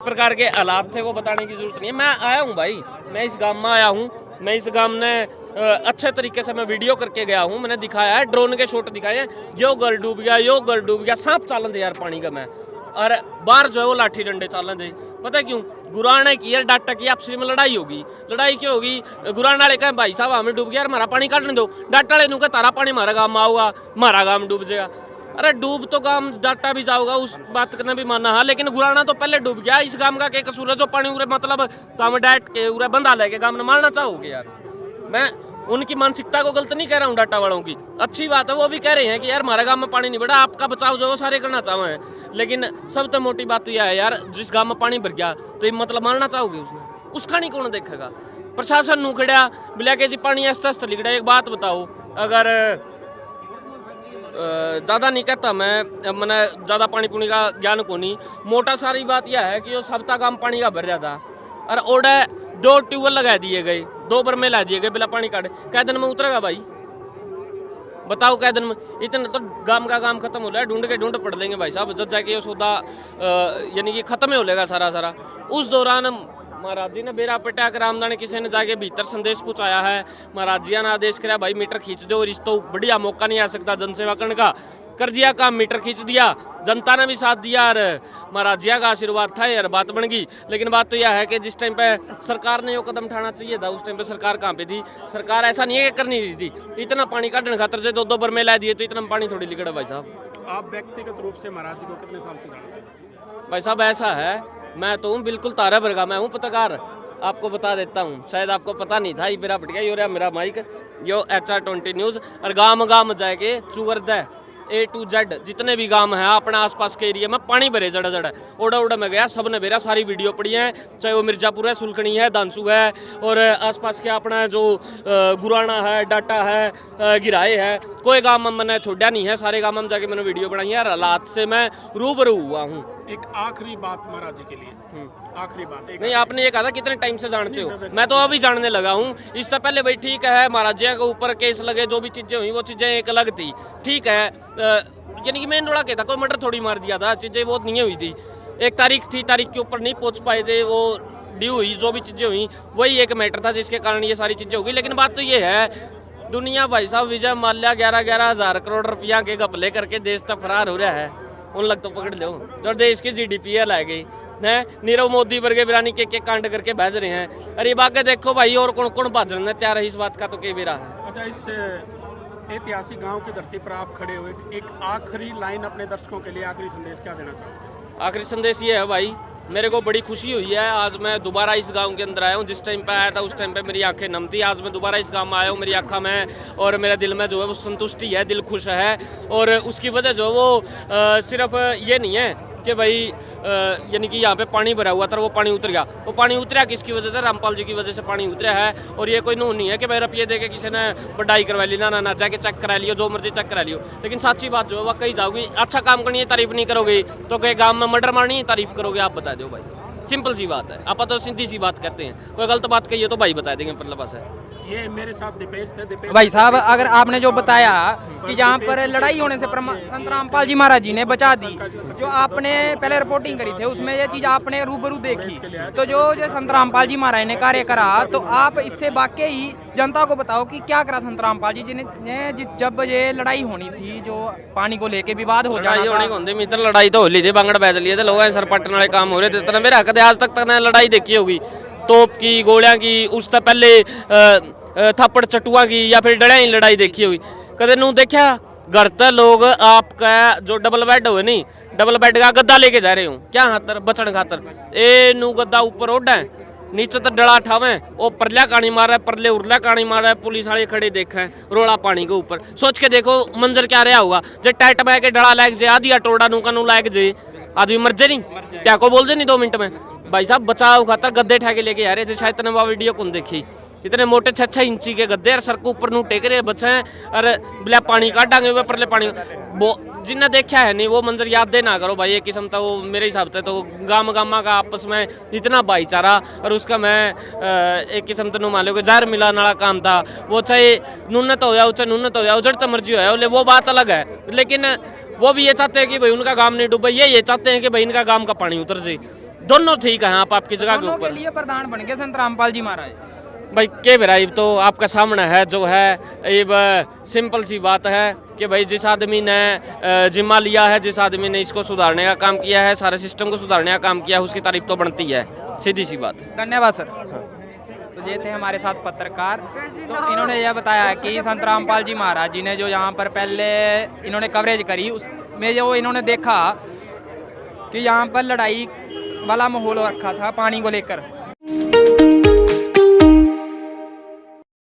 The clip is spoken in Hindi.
प्रकार के हालात थे वो बताने की जरूरत नहीं है। मैं आया हूँ भाई, मैं इस गांव में आया हूँ, मैं इस गांव में अच्छे तरीके से मैं वीडियो करके गया हूँ, मैंने दिखाया है, ड्रोन के शॉट दिखाए हैं, यो घर डूब गया, यो घर डूब गया, सांप चालन दे यार पानी का मैं, और बाहर जो है वो लाठी डंडे चालन दे। पता है क्यों? गुराने की यार डाटा की आपसी में लड़ाई होगी। लड़ाई क्यों होगी? गुरान वाले कहें भाई साहब हमें डूब गया यार, हमारा पानी काटने दो। डाटा वाले का तारा पानी हमारा गाँव में आऊगा, हमारा गाँव डूब जाएगा। अरे डूब तो गांव डाटा भी जाओगा, उस बात करना भी माना है, लेकिन गुराना तो पहले डूब गया। इस गांव का क्या कसूर है जो पानी उरे मतलब काम डाट के उरे बंधा लेके गांव में मारना चाहोगे यार? मैं उनकी मानसिकता को गलत नहीं कह रहा हूँ, डाटा वालों की अच्छी बात है, वो भी कह रहे हैं कि यार हमारे गांव में पानी नहीं बढ़ा, आपका बचाव जो वो सारे करना चाहे हैं। लेकिन सबसे मोटी बात तो यह है यार, जिस गांव में पानी भर गया तो ये मतलब मारना चाहोगे उसने? उसका नहीं कौन देखेगा? प्रशासन नू खड़ा बिला के जी पानी आस्ते आस्ते लिखड़ा। एक बात बताओ, अगर ज़्यादा नहीं कहता मैंने ज़्यादा पानी पुनी का ज्ञान को नहीं, मोटा सारी बात यह है कि जो सप्ताह काम पानी का भर जाता और ओडे 2 ट्यूबवेल लगा दिए गए, 2 बरमे ला दिए गए बिना पानी काटे। कै दिन में उतरेगा भाई बताओ? कै दिन में? इतना तो गांव का काम खत्म हो रहा है, ढूंढ के ढूंढ पड़ लेंगे भाई साहब, जब जाके ये सौदा यानी कि खत्म ही हो लेगा सारा। उस दौरान महाराज जी ने बेरा पटा कर आमदाने किसी ने जाके भीतर संदेश पहुंचाया है, महाराज जी ने आदेश कराया भाई मीटर खींच दो, और इस तो बढ़िया मौका नहीं आ सकता जनसेवा करने का, कर दिया काम, मीटर खींच दिया, जनता ने भी साथ दिया और महाराज जी का आशीर्वाद था यार, बात बन गई। लेकिन बात तो यह है कि जिस टाइम पे सरकार ने वो कदम उठाना चाहिए था, उस टाइम पे सरकार कहाँ पे थी? सरकार ऐसा नहीं है कि कर नहीं रही थी। इतना पानी काटने खातर से 2 बरमे ला दिए तो इतना पानी थोड़ी लिखड़ा भाई साहब। आप व्यक्तिगत रूप से महाराज जी को कितने साल से जानते हैं? भाई साहब ऐसा है, मैं तो हूँ बिल्कुल तारा भरगा, मैं हूँ पत्रकार, आपको बता देता हूँ, शायद आपको पता नहीं था। ये मेरा बढ़ गया, यो रहा मेरा माइक, यो HR20 न्यूज़, और गाँव जाके चुगर दे A to Z जितने भी गांव हैं अपने आसपास के एरिया में पानी भरे जड़ा ओड़ा में गया, सब ने मेरा सारी वीडियो पड़ी है, चाहे वो मिर्जापुर है, सुलखनी है, दानसू है, और आसपास के अपना जो गुराना है, डाटा है, गिराए है, कोई गांव में मैंने छोड़ा नहीं है, सारे गांव में जाके मैंने वीडियो बनाई है, हालात से मैं रूबरू हुआ हूँ। एक आखिरी बात महाराज जी के लिए, आखिरी बात नहीं, आपने ये कहा था कितने टाइम से जानते हो? मैं तो अभी जानने लगा हूँ। इससे पहले भाई ठीक है, महाराज जी के ऊपर केस लगे, जो भी चीजें हुई वो चीजें एक अलग थी, ठीक है, यानी कि मेन रोड़ा क्या था, कोई मर्डर थोड़ी मार दिया था, चीजें वो नहीं हुई थी, एक तारीख थी, तारीख के ऊपर नहीं पहुंच पाए थे, वो ड्यू हुई, जो भी चीजें हुई वही एक मैटर था जिसके कारण ये सारी चीजें हो गई। लेकिन बात तो ये है, दुनिया भाई साहब विजय माल्या 11-11 हज़ार करोड़ रुपया के घपले करके देश तक फरार हो रहा है, उन लग तो पकड़ लो जो देश की GDP है लाए गई है। नीरव मोदी वर्गे बिरानी के कांड करके भेज रहे हैं। अरे बाकी देखो भाई, और कौन कौन भाजने तैयार है, इस बात का तो कई बेरा है। अच्छा, इस ऐतिहासिक गांव की धरती पर आप खड़े हुए, एक आखिरी लाइन अपने दर्शकों के लिए, आखिरी संदेश क्या देना चाहोगे? आखिरी संदेश ये है भाई, मेरे को बड़ी खुशी हुई है, आज मैं दोबारा इस गांव के अंदर आया हूँ। जिस टाइम पे आया था उस टाइम पे मेरी आंखें नम थी, आज मैं दोबारा इस गांव में आया हूँ, मेरी आंखों में और मेरे दिल में जो है वो संतुष्टि है, दिल खुश है। और उसकी वजह जो वो सिर्फ ये नहीं है कि भाई यानी कि यहाँ पे पानी भरा हुआ था वो पानी उतर गया, वो पानी उतरा किसकी वजह से? रामपाल जी की वजह से पानी उतरा है। और ये कोई नून नहीं है कि भाई रुपये दे के किसी ने बढ़ाई करवा ली, ना जाके चेक करा लियो, जो मर्जी चेक करा लियो। लेकिन सच्ची बात जो है वह कही जाओगी, अच्छा काम करनी है तारीफ नहीं करोगे, तो कहीं गाँव में मर्डर मारनी है तारीफ करोगे? आप बता दो भाई, सिंपल सी बात है, आप तो सीधी सी बात कहते हैं, कोई गलत बात कही तो भाई बता देंगे मतलब बस है। ये मेरे साथ दीपेश थे। दीपेश भाई साहब, अगर आपने जो बताया कि जहाँ पर लड़ाई होने से संत रामपाल जी महाराज जी ने बचा दी, जो आपने पहले रिपोर्टिंग करी थे उसमें ये चीज़ आपने रूबरू देखी, तो जो संत रामपाल जी महाराज ने कार्य करा, तो आप इससे वाकई जनता को बताओ कि क्या करा संत रामपाल जी ने जब ये लड़ाई होनी थी, जो पानी को लेके विवाद हो जाना था। लड़ाई तो हो ली थी, बांगड़ बैच लिए थे लोग, सर पटने वाले काम हो रहे थे, इतना मेरा कदे आज तक लड़ाई देखी होगी, तोप की, गोलियां की, उससे पहले थप्पड़ चटुआ की, या फिर डड़िया ही लड़ाई देखी हुई कदे नू देखा? घर तक लोग आपका जो डबल बेड हुए नहीं, डबल बेड का गद्दा लेके जा रहे हो क्या खातर? बचन खातर। ए नू गद्दा ऊपर ओढ़ा नीचे तो डड़ा ठावे, वो परल्या कानी मार रहा है, परले उरला कानी मार रहा है, पुलिस वाले खड़े देखे रोड़ा पानी के ऊपर। सोच के देखो मंजर क्या रहा होगा, जब टाइट बह के डड़ा लाग जाए, आधी टोड़ा नू का नू लाग जाए, आदमी मर जाए नहीं, क्या को बोल जाए नहीं 2 मिनट में? भाई साहब बचाव खातर गद्दे ठा के लेके आ रहे थे, शायद तने वो वीडियो कौन देखी, इतने मोटे 6-6 इंची के गद्दे और सर को ऊपर नू टेक रहे बच्चे हैं, और बिला पानी काटांगे हुए परले पानी। वो जिन्हें देखा है नहीं वो मंजर याद दे ना करो भाई, एक किस्म था वो मेरे हिसाब से तो गामा का आपस में इतना भाईचारा, और उसका मैं एक किस्म तो मान लो कि जहर मिलाने वाला काम था। वो चाहे नुन्नत हो जाओ, चाहे नुन्नत हो जाओ, जड़ तो मर्जी हो जाओ, वो बात अलग है। लेकिन वो भी ये चाहते हैं कि भाई उनका गाँव नहीं डूबे, ये चाहते हैं कि भाई इनका गाँव का पानी उतर जाए। दोनों ठीक हैं आप आपकी जगह के दोनों के ऊपर। लिए प्रधान बन गए संत रामपाल जी महाराज। भाई के भाई तो आपका सामने है जो है ये सिंपल सी बात है कि भाई जिस आदमी ने जिम्मा लिया है, जिस आदमी ने इसको सुधारने का काम किया है, सारे सिस्टम को सुधारने का काम किया है, उसकी तारीफ तो बनती है, सीधी सी बात है। धन्यवाद सर। तो ये थे हमारे साथ पत्रकार, तो इन्होंने यह बताया कि संत रामपाल जी महाराज जी ने जो यहाँ पर पहले इन्होंने कवरेज करी उसमें जो इन्होंने देखा कि यहाँ पर लड़ाई वाला माहौल रखा था पानी को लेकर,